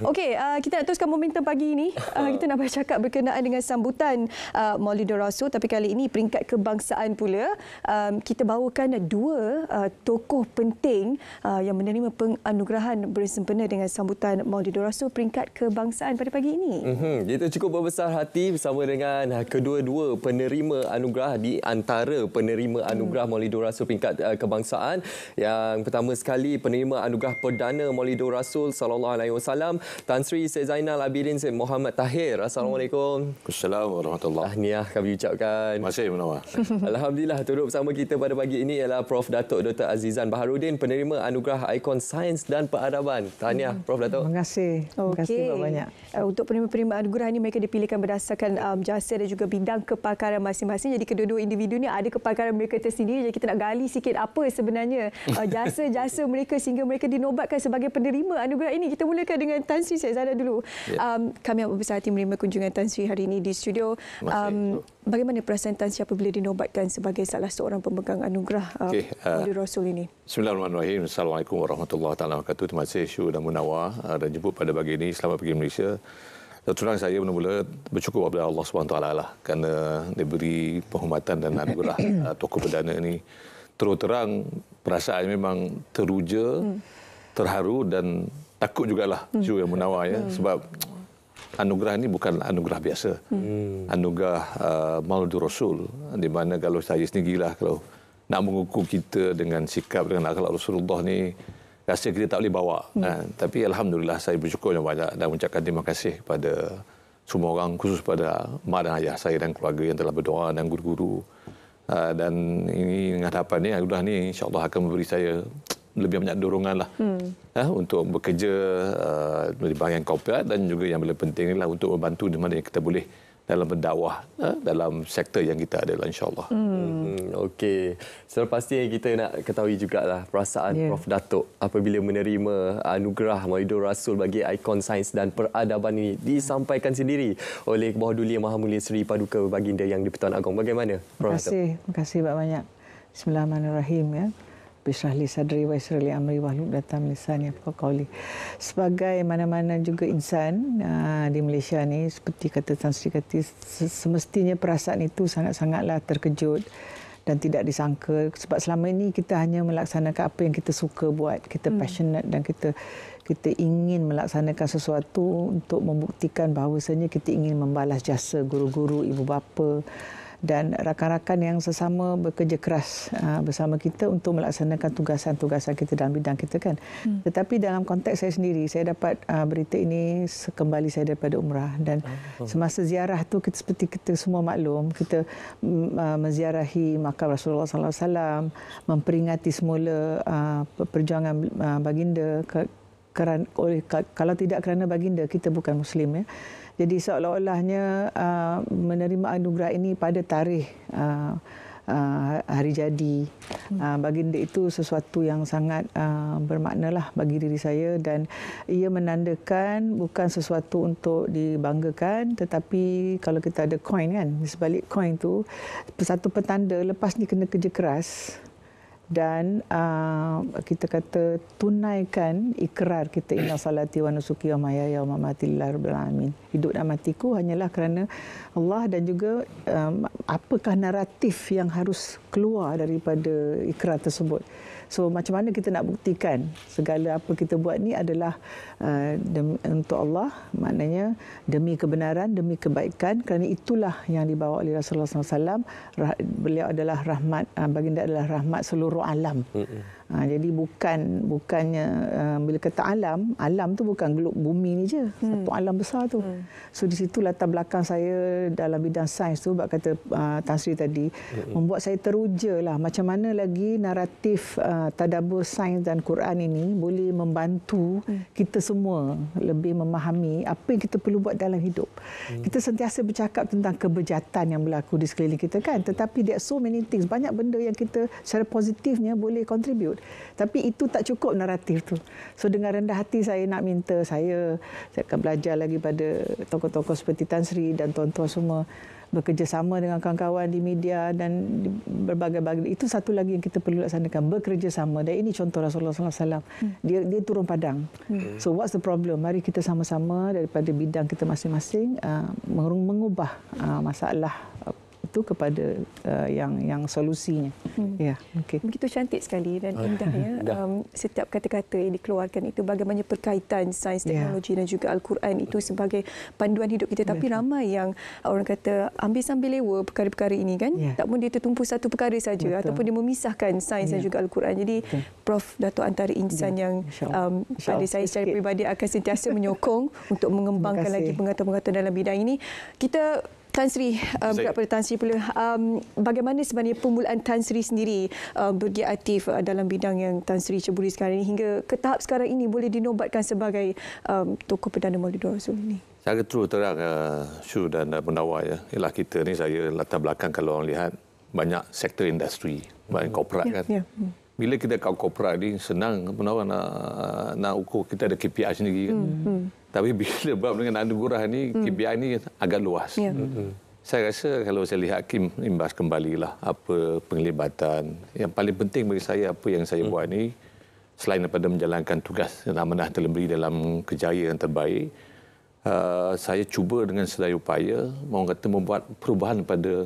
Okey, kita nak teruskan momentum pagi ini. Kita nak bercakap berkenaan dengan sambutan Maulidur Rasul, tapi kali ini peringkat kebangsaan pula. Kita bawakan dua tokoh penting yang menerima penganugerahan bersempena dengan sambutan Maulidur Rasul peringkat kebangsaan pada pagi ini. Kita cukup berbesar hati bersama dengan kedua-dua penerima anugerah di antara penerima anugerah Maulidur Rasul peringkat kebangsaan. Yang pertama sekali penerima anugerah perdana Maulidur Rasul sallallahu alaihi wasallam, Tan Sri Syed Zainal Abidin Syed Muhammad Tahir. Assalamualaikum. Assalamualaikum warahmatullahi. Tahniah kami ucapkan. Terima kasih Munawar. Alhamdulillah, turut bersama kita pada pagi ini ialah Prof Datuk Dr Azizan Baharudin, penerima anugerah ikon sains dan peradaban. Tahniah Prof Datuk. Terima kasih. Terima kasih banyak. Untuk penerima anugerah ini mereka dipilihkan berdasarkan jasa dan juga bidang kepakaran masing-masing. Jadi kedua-dua individu ni ada kepakaran mereka tersendiri. Jadi kita nak gali sikit apa sebenarnya jasa-jasa mereka sehingga mereka dinobatkan sebagai penerima anugerah ini. Kita mulakan dengan Tan Sri Syed Zainal dulu. Kami amat berbesar hati menerima kunjungan Tan Sri hari ini di studio. Bagaimana perasaan Tan Sri apabila dinobatkan sebagai salah seorang pemegang anugerah Maulidur Rasul ini? Bismillahirrahmanirrahim. Assalamualaikum warahmatullahi wabarakatuh. Terima kasih Syu dan Munawar dan jemput pada pagi ini. Selamat pagi Malaysia. Terang saya mula-mula bersyukur kepada Allah SWT lah kerana diberi penghormatan dan anugerah tokoh perdana ini. Terus terang perasaan memang teruja, terharu dan takut jugalah Syu dan Munawar ya, sebab anugerah ini bukan anugerah biasa. Anugerah Maulidur Rasul, di mana kalau saya sendirilah kalau nak mengukur kita dengan sikap dengan akhlak Rasulullah ni, rasa kita tak boleh bawa. Tapi alhamdulillah saya bersyukur yang banyak dan mengucapkan terima kasih kepada semua orang, khusus pada mak dan ayah saya dan keluarga yang telah berdoa dan guru-guru. Dan ini dengan harapan ni anugerah ni insya-Allah akan memberi saya lebih banyak dorongan lah untuk bekerja di bahagian korporat dan juga yang paling penting adalah untuk membantu di mana yang kita boleh dalam berdakwah dalam sektor yang kita ada insya-Allah. Okey. Selepas ni kita nak ketahui jugalah perasaan Prof Datuk apabila menerima anugerah Maulidur Rasul bagi ikon sains dan peradaban ini disampaikan sendiri oleh Bawah Duli Yang Maha Mulia Seri Paduka Baginda Yang di-Pertuan Agong. Bagaimana Prof Datuk? Terima kasih banyak. Bismillahirrahmanirrahim ya. Bismillah sadri wa yassir li amri wahlul 'uqdatam lisani yafqahu qawli. Sebagai mana-mana juga insan di Malaysia ni, seperti kata Tan Sri kata, semestinya perasaan itu sangat-sangatlah terkejut dan tidak disangka, sebab selama ini kita hanya melaksanakan apa yang kita suka buat, kita passionate dan kita ingin melaksanakan sesuatu untuk membuktikan bahawasanya kita ingin membalas jasa guru-guru, ibu bapa dan rakan-rakan yang sesama bekerja keras bersama kita untuk melaksanakan tugasan-tugasan kita dalam bidang kita kan. Tetapi dalam konteks saya sendiri, saya dapat berita ini kembali saya daripada umrah dan semasa ziarah tu kita, seperti kita semua maklum, kita menziarahi makam Rasulullah sallallahu alaihi wasallam, memperingati semula perjuangan baginda kalau tidak kerana baginda kita bukan muslim ya. Jadi seolah-olahnya menerima anugerah ini pada tarikh hari jadi baginda itu sesuatu yang sangat bermaknalah bagi diri saya, dan ia menandakan bukan sesuatu untuk dibanggakan, tetapi kalau kita ada koin kan, di sebalik koin tu satu petanda lepas ni kena kerja keras dan kita kata tunaikan ikrar kita, inna salati wa nusuki wa mahyaya wa mamati lillahi rabbil alamin. Hidup dan matiku hanyalah kerana Allah, dan juga apakah naratif yang harus keluar daripada ikrar tersebut. So macam mana kita nak buktikan segala apa kita buat ni adalah untuk Allah, maknanya demi kebenaran, demi kebaikan, kerana itulah yang dibawa oleh Rasulullah SAW. Beliau adalah rahmat, baginda adalah rahmat seluruh alam. Jadi bukannya bila kata alam tu bukan geluk bumi ni je, satu alam besar tu. So di situ latar belakang saya dalam bidang sains tu, bab kata Tan Sri tadi, membuat saya teruja lah macam mana lagi naratif tadabbur sains dan Quran ini boleh membantu kita semua lebih memahami apa yang kita perlu buat dalam hidup. Kita sentiasa bercakap tentang kebejatan yang berlaku di sekeliling kita kan, tetapi there are so many things, banyak benda yang kita secara positifnya boleh contribute. Tapi itu tak cukup naratif tu. So dengan rendah hati saya nak minta, saya akan belajar lagi pada tokoh-tokoh seperti Tan Sri dan tuan-tuan semua bekerjasama dengan kawan-kawan di media dan di berbagai-bagai. Itu satu lagi yang kita perlu laksanakan, bekerjasama. Dan ini contoh Rasulullah SAW. Dia turun padang. So what's the problem? Mari kita sama-sama daripada bidang kita masing-masing mengubah masalah itu kepada yang solusinya. Ya, okey. Begitu cantik sekali dan indah ya. Setiap kata-kata yang dikeluarkan itu bagaimana perkaitan sains, teknologi dan juga Al-Quran itu sebagai panduan hidup kita. Tapi ramai yang orang kata ambil sambil lewa perkara-perkara ini kan. Tak pun dia tertumpu satu perkara saja ataupun dia memisahkan sains dan juga Al-Quran. Jadi Prof Dato' antara insan yang pada saya secara peribadi akan sentiasa menyokong untuk mengembangkan lagi pengetahuan-pengetahuan dalam bidang ini. Kita Tan Sri, berapa Tan Sri pula, bagaimana sebenarnya permulaan Tan Sri sendiri bergiat aktif dalam bidang yang Tan Sri ceburi sekarang ini hingga ke tahap sekarang ini boleh dinobatkan sebagai tokoh Perdana Maulidul Rasul ini? Saya terus terang Syu dan Munawar ya. Ialah kita ni, saya latar belakang kalau orang lihat banyak sektor industri, banyak korporat kan. Bila kita kat korporat ni senang Munawar nak ukur, kita ada KPI sendiri kan. Tapi bila bab dengan anugerah ni, KPI ni agak luas. Saya rasa kalau saya lihat Kim imbas kembalilah apa penglibatan. Yang paling penting bagi saya apa yang saya buat ni, selain daripada menjalankan tugas dan amanah telah beri dalam kejayaan yang terbaik, saya cuba dengan sedaya upaya orang kata membuat perubahan pada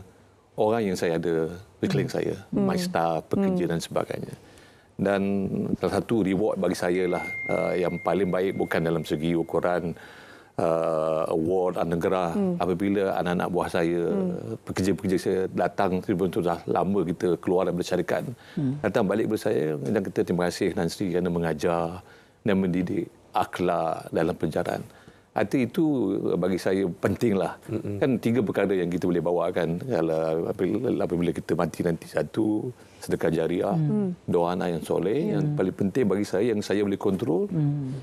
orang yang saya ada di sekeliling saya, my staff, pekerja dan sebagainya. Dan salah satu reward bagi saya lah yang paling baik bukan dalam segi ukuran award anugerah apabila anak-anak buah saya, pekerja-pekerja saya datang, sudah lama kita keluar daripada syarikat, datang balik kepada saya dan kita terima kasih Tan Sri kerana mengajar dan mendidik akhlak dalam penjarahan. Arti itu bagi saya pentinglah. Kan 3 perkara yang kita boleh bawakan apabila kita mati nanti. Satu, sedekah jariah, doa anak yang soleh. Yang paling penting bagi saya yang saya boleh kontrol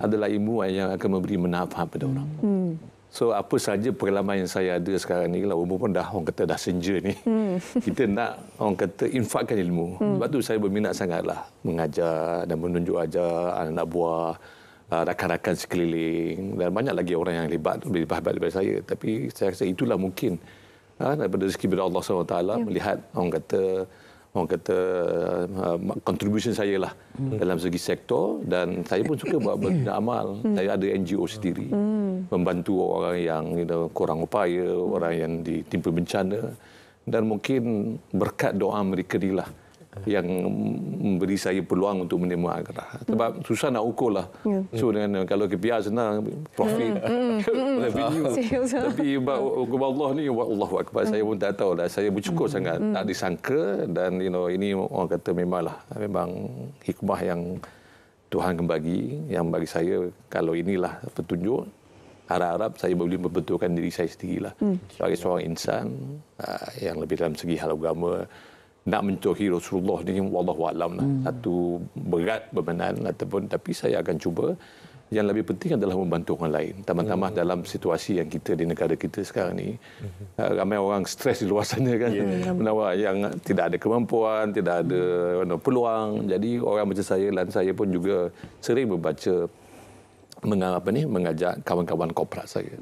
adalah ilmu yang akan memberi manfaat pada orang. So apa saja pengalaman yang saya ada sekarang ni, umur pun dah orang kata dah senja ni. Kita nak orang kata infakkan ilmu. Sebab tu saya berminat sangatlah mengajar dan menunjuk ajar anak buah, rakan-rakan sekeliling dan banyak lagi orang yang hebat lebih hebat daripada saya. Tapi saya rasa itulah mungkin daripada rezeki dari Allah SWT melihat orang kata contribution saya lah dalam segi sektor, dan saya pun suka buat amal. Saya ada NGO sendiri membantu orang yang kurang upaya, orang yang ditimpa bencana, dan mungkin berkat doa mereka ni lah yang memberi saya peluang untuk menerima anugerah. Sebab susah nak ukur lah. So dengan kalau KPI senang, profit, revenue. Tapi ukur Allah ni, Allahu Akbar, saya pun tak tahu lah. Saya bersyukur sangat, tak disangka, dan ini orang kata memang hikmah yang Tuhan bagi, yang bagi saya kalau inilah petunjuk. Harap-harap saya boleh membetulkan diri saya sendirilah sebagai seorang insan yang lebih dalam segi hal agama. Nak mencontohi Rasulullah ni wallahu a'lam lah. Satu berat bebanan ataupun, tapi saya akan cuba. Yang lebih penting adalah membantu orang lain. Tambah-tambah dalam situasi yang kita di negara kita sekarang ni, ramai orang stres di luar sana kan. Menawar yang tidak ada kemampuan, tidak ada peluang. Jadi orang macam saya dan saya pun juga sering membaca, mengajak kawan-kawan korporat saya.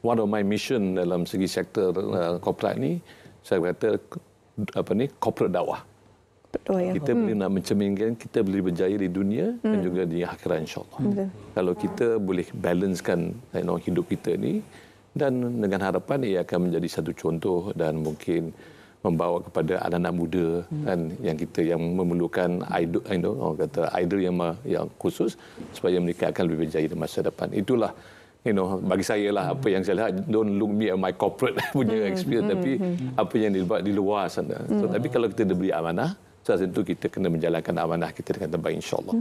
One of my mission dalam segi sektor korporat ni, saya kata corporate dakwah. Kita boleh nak mencerminkan kita boleh berjaya di dunia dan juga di akhirat insya-Allah. Kalau kita boleh balancekan hidup kita ni, dan dengan harapan ia akan menjadi satu contoh dan mungkin membawa kepada anak-anak muda kan, yang memerlukan idol yang khusus supaya mereka akan lebih berjaya di masa depan. Itulah bagi saya lah apa yang saya lihat. Don't look me at my corporate punya experience, tapi apa yang dibuat di luar sana. So, tapi kalau kita diberi amanah, tentu kita kena menjalankan amanah kita dengan terbaik insya-Allah.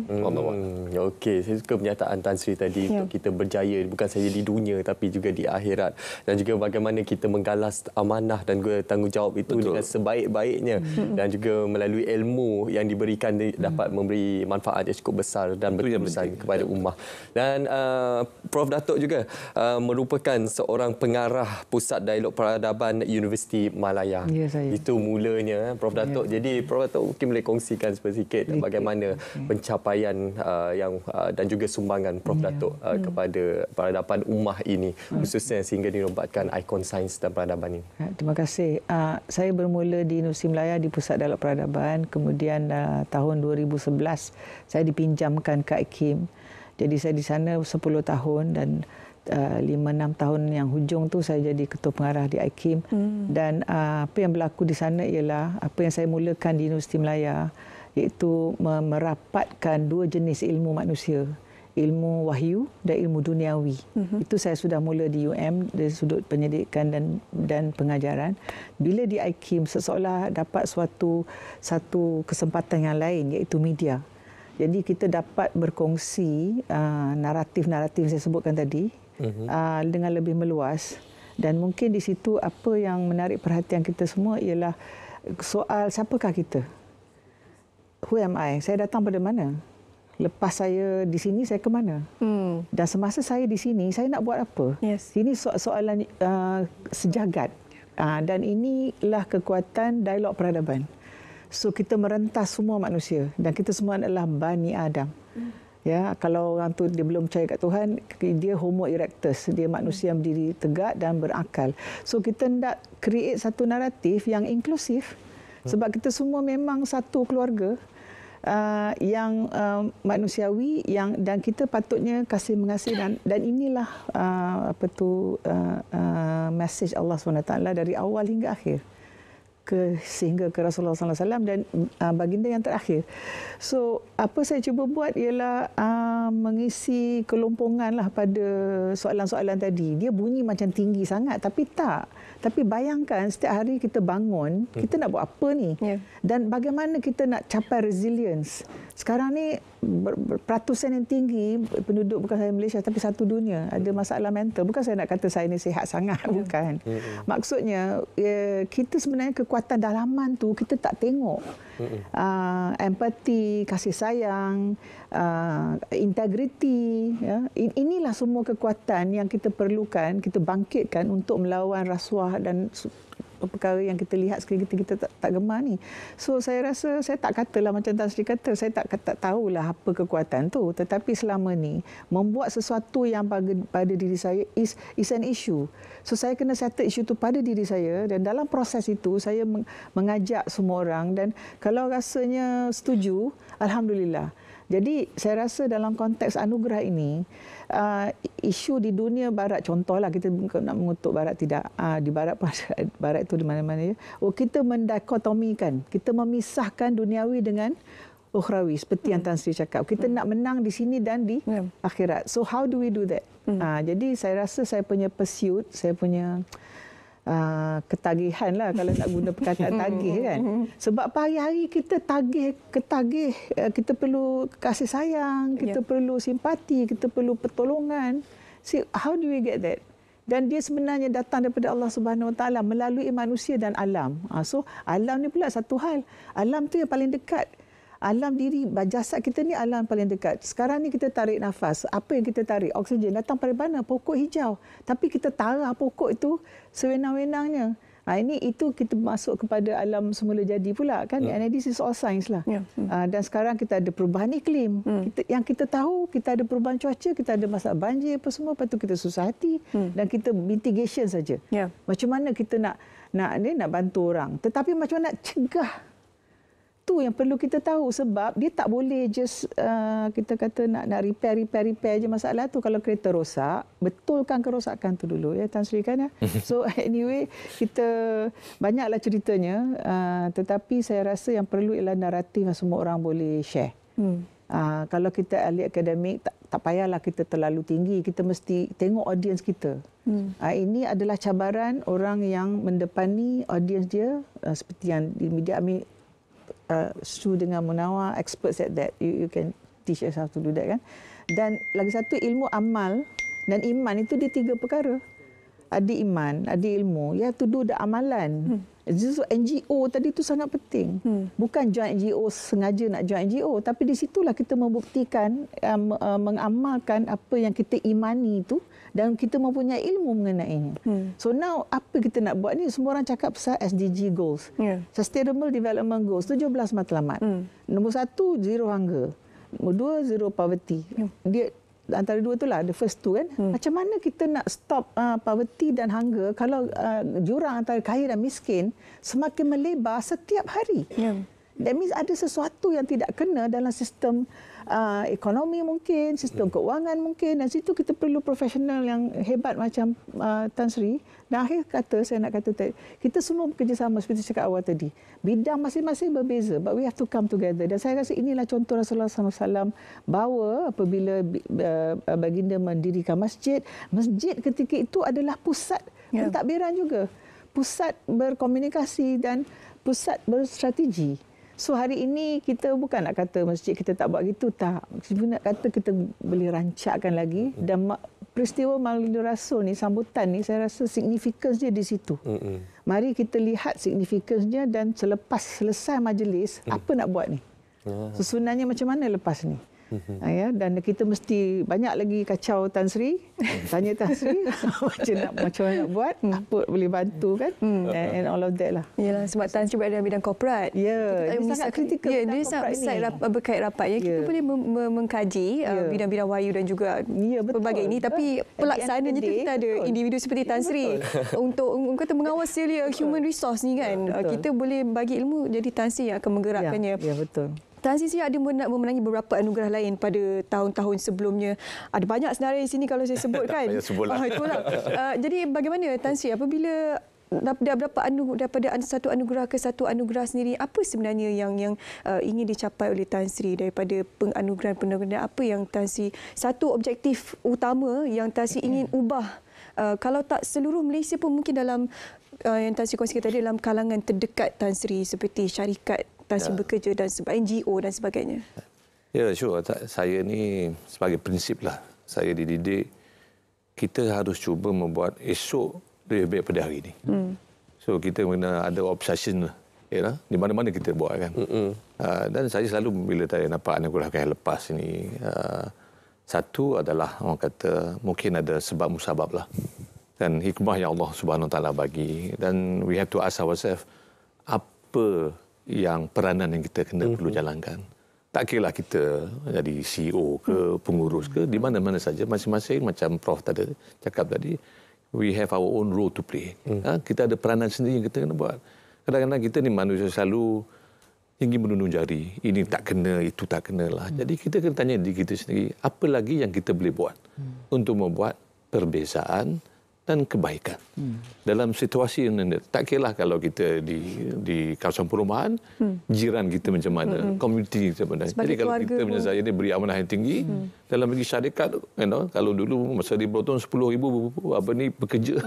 Okey, saya suka pernyataan Tan Sri tadi untuk kita berjaya bukan saja di dunia tapi juga di akhirat, dan juga bagaimana kita menggalas amanah dan juga tanggungjawab itu dengan sebaik-baiknya, dan juga melalui ilmu yang diberikan dapat memberi manfaat yang cukup besar dan berkesan kepada ummah. Dan Prof Dato' juga merupakan seorang pengarah Pusat Dialog Peradaban Universiti Malaya. Ya, saya. Itu mulanya Prof Dato'. Jadi Prof Dato' mungkin boleh kongsikan sedikit bagaimana pencapaian dan juga sumbangan Prof Datuk kepada peradaban ummah ini, khususnya sehingga dinobatkan ikon sains dan peradaban ini. Terima kasih. Saya bermula di Universiti Melaya di Pusat Dialog Peradaban, kemudian tahun 2011 saya dipinjamkan ke IKIM. Jadi saya di sana 10 tahun dan 5-6 tahun yang hujung tu saya jadi ketua pengarah di IKIM. Dan apa yang berlaku di sana ialah apa yang saya mulakan di Universiti Melaya, iaitu merapatkan dua jenis ilmu manusia, ilmu wahyu dan ilmu duniawi. Itu saya sudah mula di UM dari sudut pendidikan dan pengajaran. Bila di IKIM seolah dapat satu kesempatan yang lain, iaitu media. Jadi kita dapat berkongsi naratif-naratif saya sebutkan tadi dengan lebih meluas, dan mungkin di situ apa yang menarik perhatian kita semua ialah soal siapakah kita? Who am I? Saya datang pada mana? Lepas saya di sini, saya ke mana? Dan semasa saya di sini, saya nak buat apa? Ini soalan sejagat. Dan inilah kekuatan dialog peradaban. So kita merentas semua manusia dan kita semua adalah Bani Adam. Ya, kalau orang tu dia belum percaya kat Tuhan, dia Homo erectus, dia manusia yang berdiri tegak dan berakal. So kita nak create satu naratif yang inklusif, sebab kita semua memang satu keluarga yang manusiawi, dan kita patutnya kasih mengasihi, dan inilah message Allah SWT dari awal hingga akhir. Sehingga ke Rasulullah SAW dan baginda yang terakhir. So, apa saya cuba buat ialah mengisi kelompongan lah pada soalan-soalan tadi. Dia bunyi macam tinggi sangat, tapi tak. Tapi bayangkan setiap hari kita bangun, kita nak buat apa ni? Dan bagaimana kita nak capai resilience? Sekarang ni peratusan yang tinggi penduduk, bukan sahaja Malaysia tapi satu dunia, ada masalah mental. Bukan saya nak kata saya ni sihat sangat, bukan. Maksudnya kita sebenarnya kekuatan dalaman tu kita tak tengok. Empati, kasih sayang, integriti, ya. Inilah semua kekuatan yang kita perlukan, kita bangkitkan untuk melawan rasuah dan perkara yang kita lihat sekali kita tak gemar ni. So saya rasa, saya tak katalah macam Tan Sri kata, saya tak tahulah apa kekuatan tu, tetapi selama ni membuat sesuatu yang pada diri saya is an issue. So saya kena settle isu tu pada diri saya, dan dalam proses itu saya mengajak semua orang, dan kalau rasanya setuju, alhamdulillah. Jadi saya rasa dalam konteks anugerah ini, isu di dunia barat, contohlah kita nak mengutuk barat, tidak. Di barat itu di mana-mana ya. Kita mendikotomikan, kita memisahkan duniawi dengan ukhrawi, seperti yang Tan Sri cakap. Kita nak menang di sini dan di akhirat. So how do we do that? Jadi saya rasa saya punya pursuit, saya punya ketagihan lah, kalau nak guna perkataan tagih kan. Sebab hari-hari kita ketagih, kita perlu kasih sayang, kita perlu simpati, kita perlu pertolongan. See, how do we get that? Dan dia sebenarnya datang daripada Allah Subhanahu Wa Taala melalui manusia dan alam. So alam ni pula satu hal. Alam tu yang paling dekat. Alam diri, jasad kita ni alam paling dekat. Sekarang ni kita tarik nafas. Apa yang kita tarik? Oksigen datang dari mana? Pokok hijau. Tapi kita tarah pokok itu sewenang-wenangnya. Itu kita masuk kepada alam semula jadi pula kan. And this is all science lah. Dan sekarang kita ada perubahan iklim. Yang kita tahu, kita ada perubahan cuaca, kita ada masalah banjir apa semua. Lepas tu kita susah hati. Dan kita mitigation saja. Macam mana kita nak bantu orang. Tetapi macam mana nak cegah, tu yang perlu kita tahu, sebab dia tak boleh just kita kata nak repair je masalah tu. Kalau kereta rosak, betulkan kerosakan tu dulu ya Tan Sri kan ya. So anyway, kita banyaklah ceritanya, tetapi saya rasa yang perlu ialah naratif yang semua orang boleh share. Kalau kita ahli akademik, tak payahlah kita terlalu tinggi, kita mesti tengok audiens kita. Ini adalah cabaran orang yang mendepani audiens dia, seperti yang di media Su dengan Munawar, experts at that. You can teach us how to do that kan. Dan lagi satu, ilmu amal dan iman itu dia 3 perkara. ada iman, ada ilmu, you have to do the amalan. So, NGO tadi tu sangat penting. Bukan join NGO sengaja nak join NGO, tapi di situlah kita membuktikan, mengamalkan apa yang kita imani itu dan kita mempunyai ilmu mengenainya. So now apa kita nak buat ni? Semua orang cakap pasal SDG goals. Sustainable Development Goals, 17 matlamat. Nombor 1, zero hunger. Nombor 2, zero poverty. Dia antara dua itulah, the first two kan. Macam mana kita nak stop poverty dan hunger kalau jurang antara kaya dan miskin semakin melebar setiap hari. That means ada sesuatu yang tidak kena dalam sistem ekonomi mungkin, sistem keuangan mungkin, dan situ kita perlu profesional yang hebat macam Tan Sri. Dan akhir kata, saya nak kata tadi, kita semua bekerjasama seperti cakap awal tadi. Bidang masing-masing berbeza, but we have to come together. Dan saya rasa inilah contoh Rasulullah SAW bahawa apabila baginda mendirikan masjid, masjid ketika itu adalah pusat pentadbiran juga. Pusat berkomunikasi dan pusat berstrategi. So hari ini kita bukan nak kata masjid kita tak buat gitu, tak. Kita nak kata kita boleh rancakkan lagi, dan peristiwa Maulidur Rasul ni, sambutan ni, saya rasa significance dia di situ. Mari kita lihat significance-nya, dan selepas selesai majlis, apa nak buat ni? Sebenarnya macam mana lepas ni? Ya, dan kita mesti banyak lagi kacau Tan Sri, tanya Tan Sri macam mana nak buat, apa boleh bantu kan, and all of that lah. Yalah, sebab Tan Sri berada dalam bidang korporat. Ya, dia sangat kritikal. Ya, dia sangat berkait rapat. Ya, kita boleh mengkaji bidang-bidang wayu dan juga pelbagai ini, tapi pelaksananya tu kita ada individu seperti Tan Sri untuk kata mengawal human resource ni kan. Kita boleh bagi ilmu, jadi Tan Sri yang akan menggerakkannya. Ya, betul. Tan Sri ada memenangi beberapa anugerah lain pada tahun-tahun sebelumnya. Ada banyak senarai di sini kalau saya sebutkan. Sebutlah. Itulah. Jadi bagaimana Tan Sri apabila daripada satu anugerah ke satu anugerah sendiri, apa sebenarnya yang ingin dicapai oleh Tan Sri daripada penganugerahan-penganugerahan? Apa yang Tan Sri, satu objektif utama yang Tan Sri ingin ubah? Kalau tak seluruh Malaysia pun mungkin dalam yang Tan Sri kongsikan tadi, dalam kalangan terdekat Tan Sri seperti syarikat Tan Sri bekerja dan NGO dan sebagainya. Ya, sure. Saya ni sebagai prinsip lah. Saya dididik, kita harus cuba membuat esok lebih baik pada hari ini. So, kita kena ada obsession lah. Ya, di mana-mana kita buat kan. Dan saya selalu bila saya nampak anugerah yang lepas ini, satu adalah orang kata mungkin ada sebab musabab lah. Dan hikmah yang Allah Subhanahu Wa Taala bagi. Dan we have to ask ourselves, apa yang peranan yang kita kena perlu jalankan. Tak kira lah kita jadi CEO ke, pengurus ke, di mana-mana saja, masing-masing macam Prof tadi cakap tadi, we have our own role to play. Kita ada peranan sendiri yang kita kena buat. Kadang-kadang kita ni manusia selalu ingin menunjuk jari, ini tak kena, itu tak kena lah. Jadi kita kena tanya diri kita sendiri, apa lagi yang kita boleh buat untuk membuat perbezaan dan kebaikan. Dalam situasi yang tak kira lah kalau kita di kawasan perumahan, jiran kita macam mana, komuniti kita macam mana. Jadi kalau kita punya saya ni beri amanah yang tinggi, dalam lagi syarikat, kalau dulu masa di Broton 10,000 bekerja,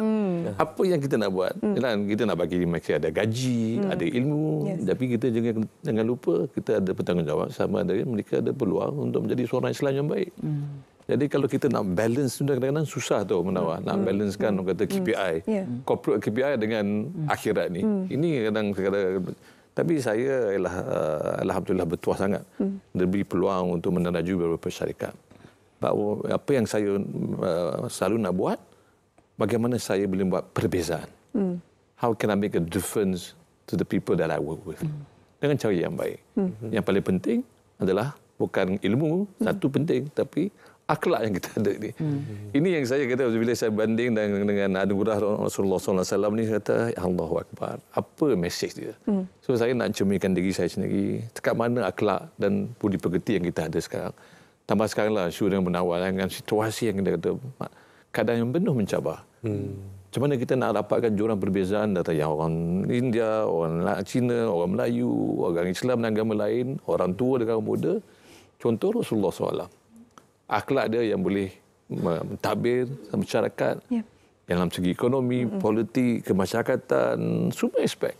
apa yang kita nak buat? Kita nak bagi mereka ada gaji, ada ilmu, tapi kita jangan lupa kita ada bertanggungjawab sama ada mereka ada peluang untuk menjadi seorang Islam yang baik. Jadi kalau kita nak balance, kadang-kadang susah tu Munawar, nak balancekan orang kata KPI, corporate KPI dengan akhirat ni. Ini kadang-kadang, tapi saya alhamdulillah bertuah sangat diberi peluang untuk meneraju beberapa syarikat. Apa yang saya selalu nak buat, bagaimana saya boleh buat perbezaan. How can I make a difference to the people that I work with? Dengan cara yang baik. Yang paling penting adalah bukan ilmu, satu penting, tapi akhlak yang kita ada ni. Ini yang saya kata bila saya banding dengan anugerah Rasulullah SAW ni, kata Allahu Akbar, apa mesej dia. So saya nak cerminkan diri saya sendiri, dekat mana akhlak dan budi pekerti yang kita ada sekarang. Tambah sekarang lah Syu dengan Munawar dengan situasi yang kita kata keadaan yang penuh mencabar. Macam mana kita nak dapatkan jurang perbezaan data yang orang India, orang Cina, orang Melayu, orang Islam dan agama lain, orang tua dengan orang muda. Contoh Rasulullah SAW. Akhlak dia yang boleh mentadbir masyarakat dalam segi ekonomi, politik, kemasyarakatan, semua aspek.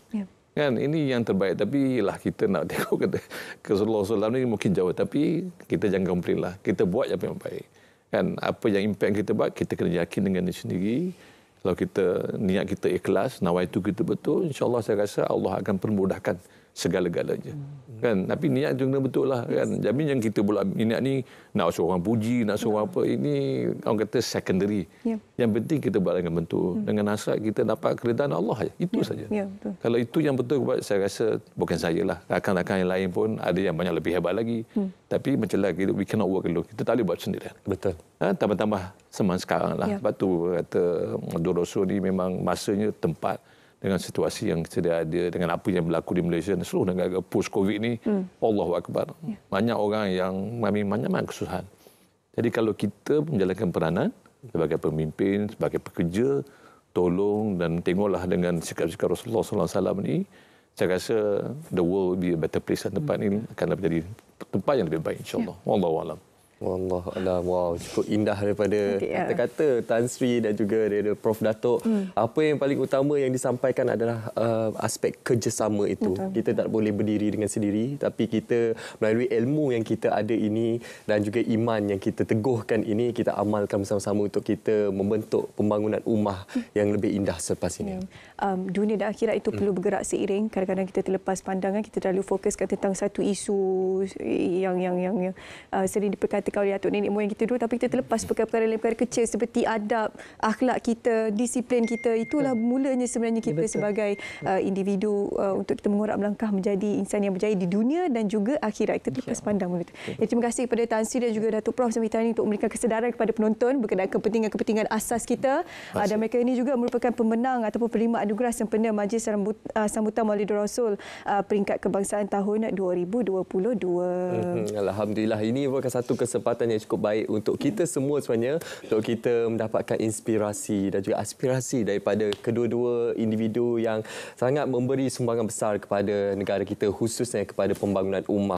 Kan ini yang terbaik, tapi lah kita nak tengok kata Rasulullah SAW ni mungkin jauh, tapi kita jangan komplain lah. Kita buat apa yang baik. Kan apa yang impact kita buat, kita kena yakin dengan diri sendiri. Kalau niat kita ikhlas, nawaitu kita betul, insya-Allah saya rasa Allah akan permudahkan segala-galanya. Kan? Tapi niat juga betul lah kan. Jadi yang kita pula niat ni nak suruh orang puji, nak suruh apa, ini orang kata secondary. Yang penting kita buat dengan betul. Dengan hasrat kita dapat keridaan Allah. Itu saja. Kalau itu yang betul, saya rasa bukan saya lah. Rakan-rakan yang lain pun ada yang banyak lebih hebat lagi. Tapi macam lagi, we cannot work alone. Kita tak boleh buat sendirian. Betul. Tambah-tambah semangat sekarang lah. Sebab tu kata Dua Rasul ni memang masanya tempat dengan situasi yang sedia ada, dengan apa yang berlaku di Malaysia, seluruh negara post-Covid ni, Allahu Akbar. Banyak orang yang banyak kesusahan. Jadi kalau kita menjalankan peranan sebagai pemimpin, sebagai pekerja, tolong dan tengoklah dengan sikap-sikap Rasulullah SAW ni, saya rasa the world will be a better place. Tempat ini akan menjadi tempat yang lebih baik, insyaAllah. Wallahu a'lam. Wallahualam. Wow, cukup indah daripada kata-kata Tan Sri dan juga daripada Prof Datuk. Apa yang paling utama yang disampaikan adalah aspek kerjasama itu. Betul. Kita tak boleh berdiri dengan sendiri, tapi kita melalui ilmu yang kita ada ini dan juga iman yang kita teguhkan ini, kita amalkan bersama-sama untuk kita membentuk pembangunan ummah yang lebih indah selepas ini. Dunia dan akhirat itu perlu bergerak seiring. Kadang-kadang kita terlepas pandangan, kita terlalu fokuskan tentang satu isu yang sering diperkatakan oleh atuk nenek moyang kita dulu, tapi kita terlepas perkara-perkara lain, perkara kecil seperti adab, akhlak kita, disiplin kita. Itulah mulanya sebenarnya kita sebagai individu untuk kita mengorak melangkah menjadi insan yang berjaya di dunia dan juga akhirat. Kita terlepas pandang begitu. Terima kasih kepada Tan Sri dan juga Datuk Prof Samita ini untuk memberikan kesedaran kepada penonton berkenaan kepentingan-kepentingan asas kita. Dan mereka ini juga merupakan pemenang ataupun penerima anugerah sempena Majlis Sambutan Maulid Rasul peringkat kebangsaan tahun 2022. Alhamdulillah, ini merupakan satu kesempatan yang cukup baik untuk kita semua sebenarnya, untuk kita mendapatkan inspirasi dan juga aspirasi daripada kedua-dua individu yang sangat memberi sumbangan besar kepada negara kita, khususnya kepada pembangunan ummah.